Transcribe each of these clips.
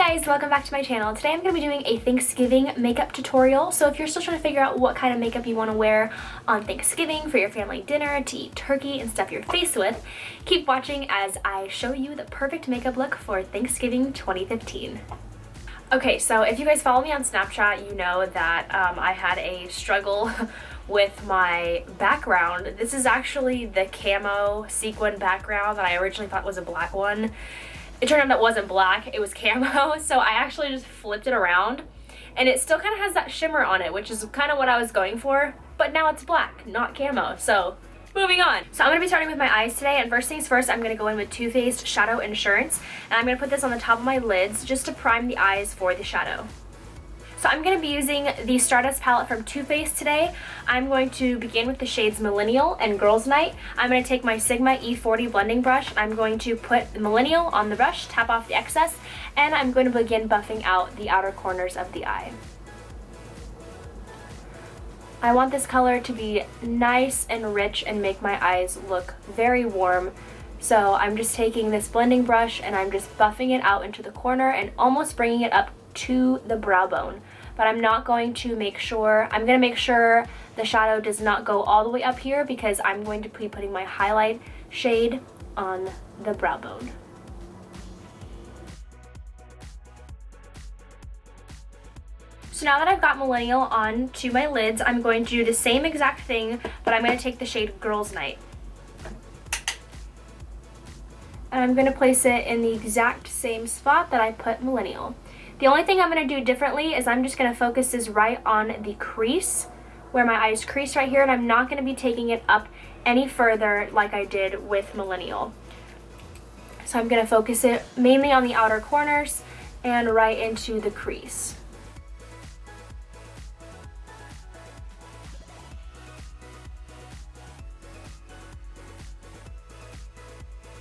guys, welcome back to my channel. Today I'm going to be doing a Thanksgiving makeup tutorial. So if you're still trying to figure out what kind of makeup you want to wear on Thanksgiving for your family dinner, to eat turkey and stuff your face with, keep watching as I show you the perfect makeup look for Thanksgiving 2015. Okay, so if you guys follow me on Snapchat, you know that I had a struggle with my background. This is actually the camo sequin background that I originally thought was a black one. It turned out that wasn't black, it was camo, so I actually just flipped it around, and it still kind of has that shimmer on it, which is kind of what I was going for, but now it's black, not camo, so moving on. So I'm going to be starting with my eyes today, and first things first, I'm going to go in with Too Faced Shadow Insurance, and I'm going to put this on the top of my lids just to prime the eyes for the shadow. So I'm going to be using the Stardust palette from Too Faced today. I'm going to begin with the shades Millennial and Girls Night. I'm going to take my Sigma E40 blending brush, and I'm going to put the Millennial on the brush, tap off the excess, and I'm going to begin buffing out the outer corners of the eye. I want this color to be nice and rich and make my eyes look very warm. So I'm just taking this blending brush and I'm just buffing it out into the corner and almost bringing it up to the brow bone. But I'm going to make sure the shadow does not go all the way up here because I'm going to be putting my highlight shade on the brow bone. So now that I've got Millennial on to my lids, I'm going to do the same exact thing, but I'm going to take the shade Girls Night. And I'm going to place it in the exact same spot that I put Millennial. The only thing I'm going to do differently is I'm just going to focus this right on the crease, where my eyes crease right here, and I'm not going to be taking it up any further like I did with Millennial. So I'm going to focus it mainly on the outer corners and right into the crease.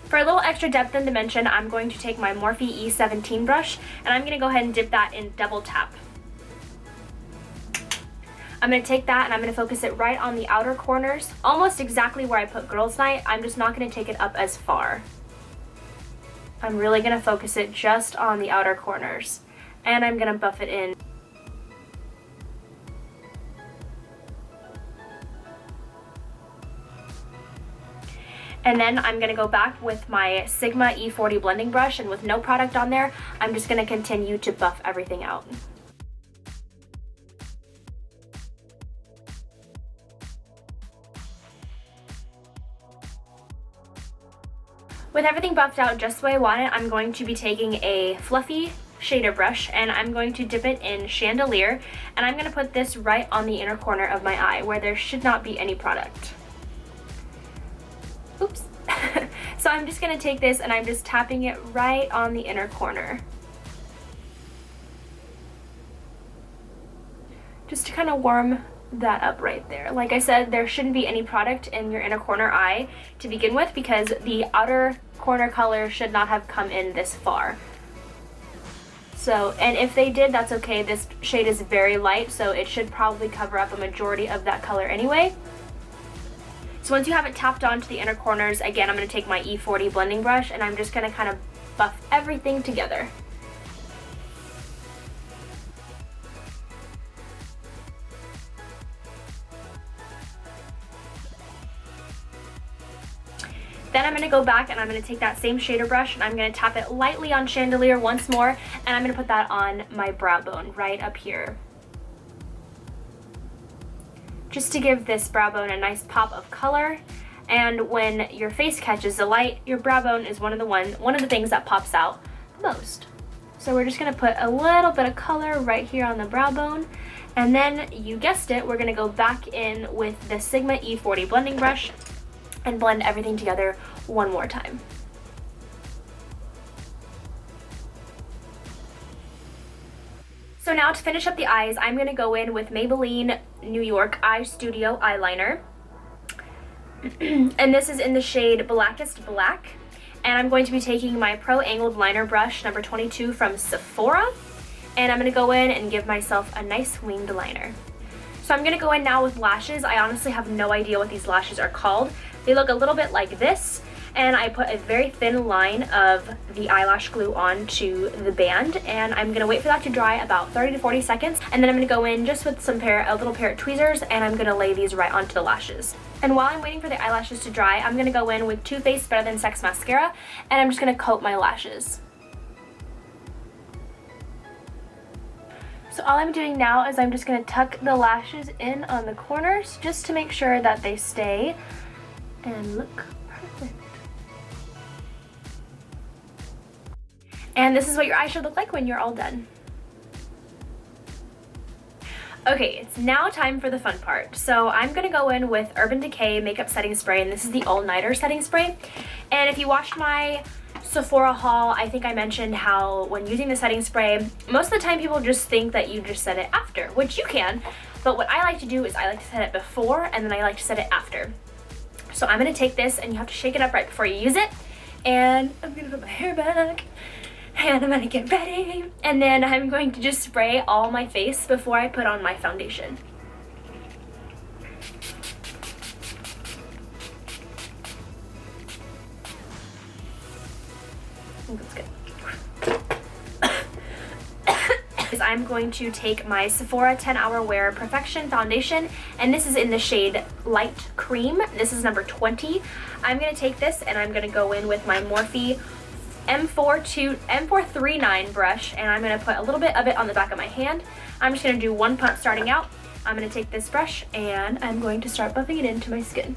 For a little extra depth and dimension, I'm going to take my Morphe E17 brush, and I'm going to go ahead and dip that in double tap. I'm going to take that and I'm going to focus it right on the outer corners, almost exactly where I put Girls Night. I'm just not going to take it up as far. I'm really going to focus it just on the outer corners, and I'm going to buff it in. And then I'm going to go back with my Sigma E40 blending brush, and with no product on there, I'm just going to continue to buff everything out. With everything buffed out just the way I want it, I'm going to be taking a fluffy shader brush, and I'm going to dip it in Chandelier, and I'm going to put this right on the inner corner of my eye where there should not be any product. Oops. So I'm just going to take this and I'm just tapping it right on the inner corner, just to kind of warm that up right there. Like I said, there shouldn't be any product in your inner corner eye to begin with because the outer corner color should not have come in this far. So, and if they did, that's okay. This shade is very light, so it should probably cover up a majority of that color anyway. So once you have it tapped onto the inner corners, again, I'm going to take my E40 blending brush and I'm just going to kind of buff everything together. Then I'm going to go back and I'm going to take that same shader brush and I'm going to tap it lightly on Chandelier once more, and I'm going to put that on my brow bone right up here, just to give this brow bone a nice pop of color. And when your face catches the light, your brow bone is one of the things that pops out the most. So we're just going to put a little bit of color right here on the brow bone, and then you guessed it, we're going to go back in with the Sigma E40 blending brush and blend everything together one more time. So now to finish up the eyes, I'm going to go in with Maybelline New York Eye Studio eyeliner. And this is in the shade Blackest Black. And I'm going to be taking my Pro Angled Liner brush number 22 from Sephora. And I'm going to go in and give myself a nice winged liner. So I'm going to go in now with lashes. I honestly have no idea what these lashes are called. They look a little bit like this. and I put a very thin line of the eyelash glue onto the band, and I'm gonna wait for that to dry about 30 to 40 seconds, and then I'm gonna go in just with a little pair of tweezers, and I'm gonna lay these right onto the lashes. And while I'm waiting for the eyelashes to dry, I'm gonna go in with Too Faced Better Than Sex mascara, and I'm just gonna coat my lashes. So all I'm doing now is I'm just going to tuck the lashes in on the corners just to make sure that they stay and look perfect. And this is what your eyes should look like when you're all done. Okay, it's now time for the fun part. So I'm going to go in with Urban Decay Makeup Setting Spray, and this is the All Nighter Setting Spray. And if you watched my Sephora haul, I think I mentioned how when using the setting spray, most of the time people just think that you just set it after, which you can, but what I like to do is I like to set it before and then I like to set it after. So I'm going to take this, and you have to shake it up right before you use it, and I'm going to put my hair back, and I'm going to get ready, and then I'm going to just spray all my face before I put on my foundation. That's good. I'm going to take my Sephora 10-Hour Wear Perfection Foundation, and this is in the shade Light Cream. This is number 20. I'm going to take this, and I'm going to go in with my Morphe M439 brush, and I'm going to put a little bit of it on the back of my hand. I'm just going to do one pump starting out. I'm going to take this brush, and I'm going to start buffing it into my skin.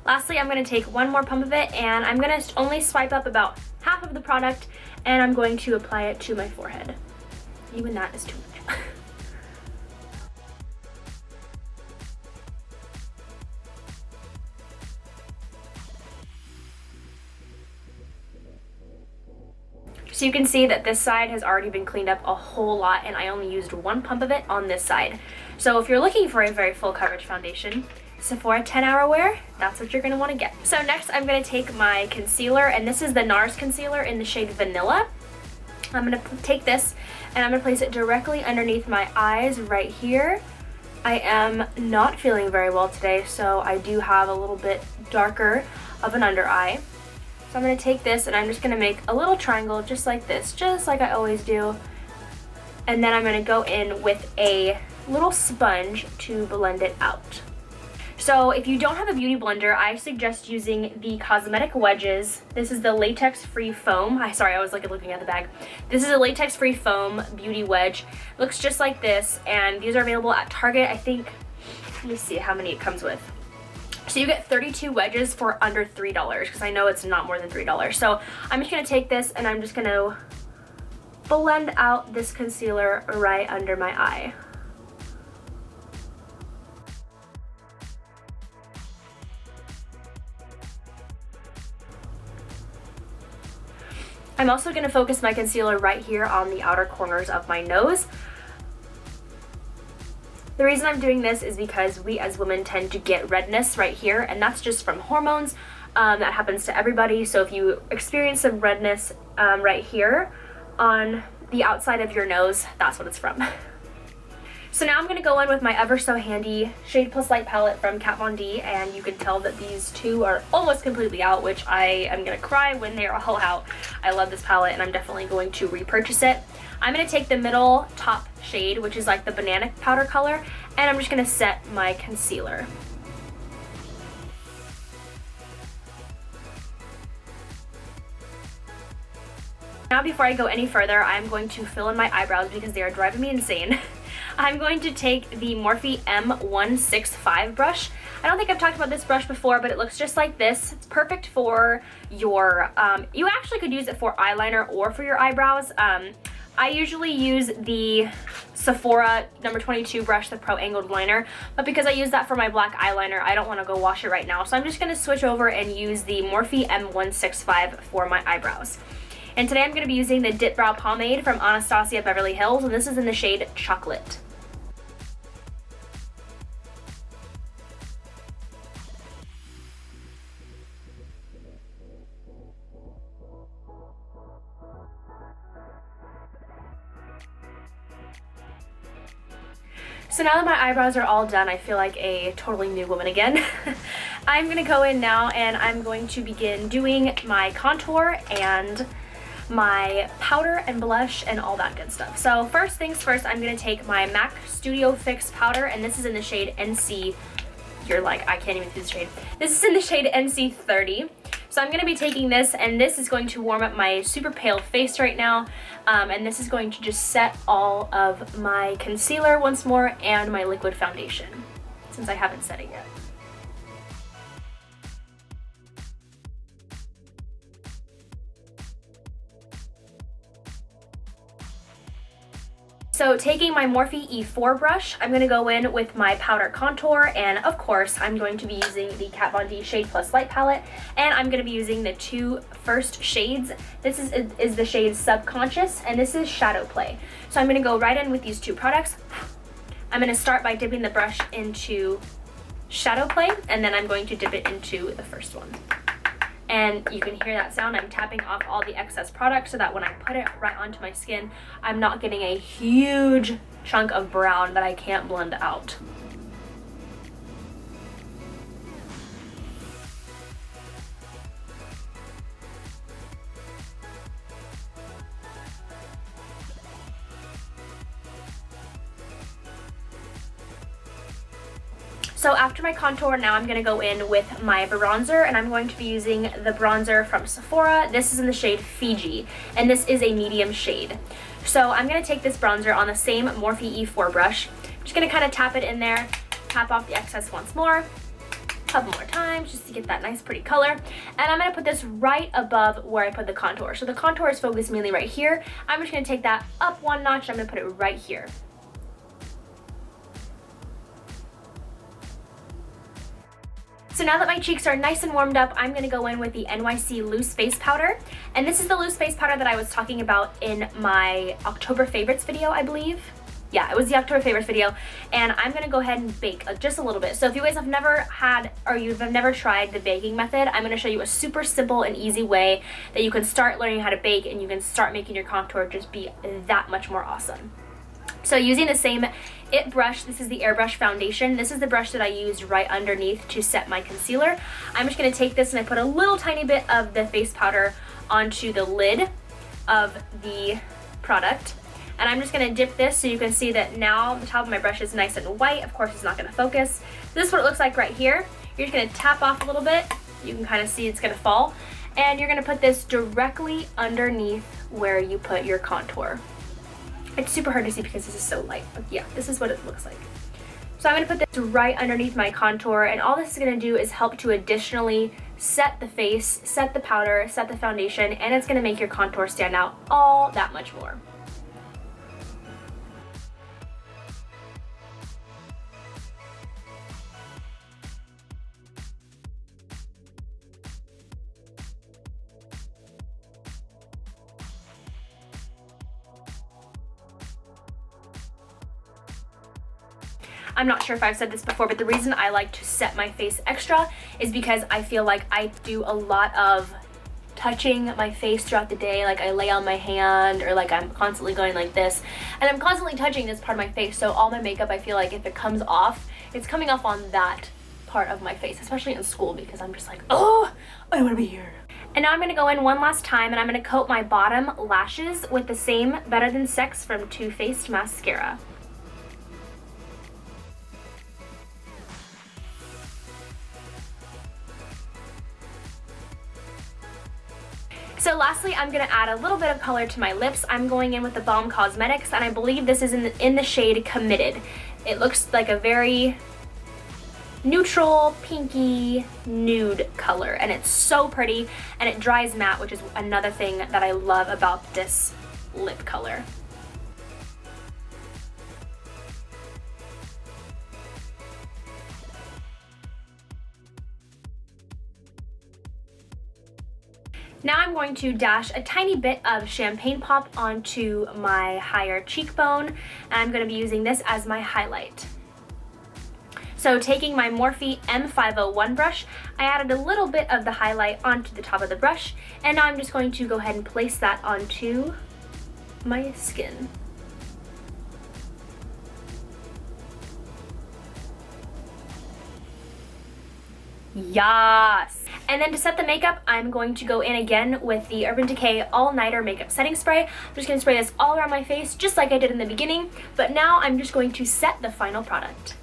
Lastly, I'm going to take one more pump of it, and I'm going to only swipe up about half of the product, and I'm going to apply it to my forehead. Even that is too much. So you can see that this side has already been cleaned up a whole lot, and I only used one pump of it on this side. So if you're looking for a very full coverage foundation, Sephora 10-Hour Wear, that's what you're going to want to get. So next I'm going to take my concealer, and this is the NARS concealer in the shade Vanilla. I'm going to take this, and I'm going to place it directly underneath my eyes right here. I am not feeling very well today, so I do have a little bit darker of an under eye. So I'm going to take this, and I'm just going to make a little triangle just like this, just like I always do. And then I'm going to go in with a little sponge to blend it out. So if you don't have a beauty blender, I suggest using the Cosmetic Wedges. This is the latex-free foam. Sorry, I was looking at the bag. This is a latex-free foam beauty wedge. Looks just like this, and these are available at Target. I think, let me see how many it comes with. So you get 32 wedges for under $3, because I know it's not more than $3. So I'm just going to take this, and I'm just going to blend out this concealer right under my eye. I'm also going to focus my concealer right here on the outer corners of my nose. The reason I'm doing this is because we as women tend to get redness right here, and that's just from hormones. That happens to everybody. So if you experience some redness right here on the outside of your nose, that's what it's from. So now I'm going to go in with my ever so handy Shade Plus Light palette from Kat Von D, and you can tell that these two are almost completely out, which I am going to cry when they're all out. I love this palette, and I'm definitely going to repurchase it. I'm going to take the middle top shade, which is like the banana powder color, and I'm just going to set my concealer. Now before I go any further, I'm going to fill in my eyebrows because they are driving me insane. I'm going to take the Morphe M165 brush. I don't think I've talked about this brush before, but it looks just like this. It's perfect for your, you actually could use it for eyeliner or for your eyebrows. I usually use the Sephora number 22 brush, the Pro Angled Liner, but because I use that for my black eyeliner, I don't want to go wash it right now. So I'm just going to switch over and use the Morphe M165 for my eyebrows. And today I'm going to be using the Dip Brow Pomade from Anastasia Beverly Hills, and this is in the shade Chocolate. So now that my eyebrows are all done, I feel like a totally new woman again. I'm gonna go in now and I'm going to begin doing my contour and my powder and blush and all that good stuff. So first things first, I'm gonna take my MAC Studio Fix powder, and this is in the shade NC. You're like, I can't even see the shade. This is in the shade NC30. So I'm gonna be taking this, and this is going to warm up my super pale face right now. And this is going to just set all of my concealer once more and my liquid foundation, since I haven't set it yet. So taking my Morphe E4 brush, I'm going to go in with my powder contour, and of course I'm going to be using the Kat Von D Shade Plus Light palette, and I'm going to be using the two first shades. This is the shade Subconscious, and this is Shadow Play. So I'm going to go right in with these two products. I'm going to start by dipping the brush into Shadow Play, and then I'm going to dip it into the first one. And you can hear that sound. I'm tapping off all the excess product so that when I put it right onto my skin, I'm not getting a huge chunk of brown that I can't blend out. So after my contour, now I'm going to go in with my bronzer, and I'm going to be using the bronzer from Sephora. This is in the shade Fiji, and this is a medium shade. So I'm going to take this bronzer on the same Morphe E4 brush. I'm just going to kind of tap it in there, tap off the excess once more, a couple more times just to get that nice pretty color. And I'm going to put this right above where I put the contour. So the contour is focused mainly right here. I'm just going to take that up one notch, and I'm going to put it right here. So now that my cheeks are nice and warmed up, I'm going to go in with the NYC Loose Face Powder. And this is the loose face powder that I was talking about in my October favorites video, I believe. Yeah, it was the October favorites video. And I'm going to go ahead and bake just a little bit. So if you guys have never had, or you've never tried the baking method, I'm going to show you a super simple and easy way that you can start learning how to bake, and you can start making your contour just be that much more awesome. So using the same IT brush, this is the Airbrush Foundation. This is the brush that I used right underneath to set my concealer. I'm just going to take this and I put a little tiny bit of the face powder onto the lid of the product. And I'm just going to dip this so you can see that now the top of my brush is nice and white. Of course, it's not going to focus. This is what it looks like right here. You're just going to tap off a little bit. You can kind of see it's going to fall. And you're going to put this directly underneath where you put your contour. It's super hard to see because this is so light, but yeah, this is what it looks like. So I'm going to put this right underneath my contour, and all this is going to do is help to additionally set the face, set the powder, set the foundation, and it's going to make your contour stand out all that much more. I'm not sure if I've said this before, but the reason I like to set my face extra is because I feel like I do a lot of touching my face throughout the day. Like I lay on my hand, or like I'm constantly going like this, and I'm constantly touching this part of my face. So all my makeup, I feel like if it comes off, it's coming off on that part of my face, especially in school, because I'm just like, oh, I want to be here. And now I'm going to go in one last time, and I'm going to coat my bottom lashes with the same Better Than Sex from Too Faced mascara. So lastly, I'm going to add a little bit of color to my lips. I'm going in with the Balm Cosmetics, and I believe this is in the shade Committed. It looks like a very neutral, pinky, nude color, and it's so pretty, and it dries matte, which is another thing that I love about this lip color. Now I'm going to dash a tiny bit of Champagne Pop onto my higher cheekbone, and I'm going to be using this as my highlight. So taking my Morphe M501 brush, I added a little bit of the highlight onto the top of the brush, and now I'm just going to go ahead and place that onto my skin. Yes. And then to set the makeup, I'm going to go in again with the Urban Decay All Nighter Makeup Setting Spray. I'm just going to spray this all around my face, just like I did in the beginning. But now I'm just going to set the final product.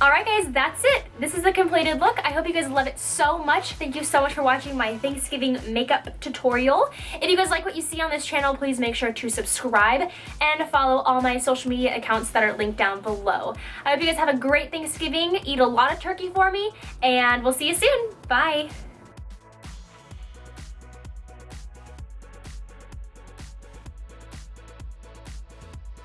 Alright guys, that's it. This is the completed look. I hope you guys love it so much. Thank you so much for watching my Thanksgiving makeup tutorial. If you guys like what you see on this channel, please make sure to subscribe and follow all my social media accounts that are linked down below. I hope you guys have a great Thanksgiving. Eat a lot of turkey for me, and we'll see you soon. Bye.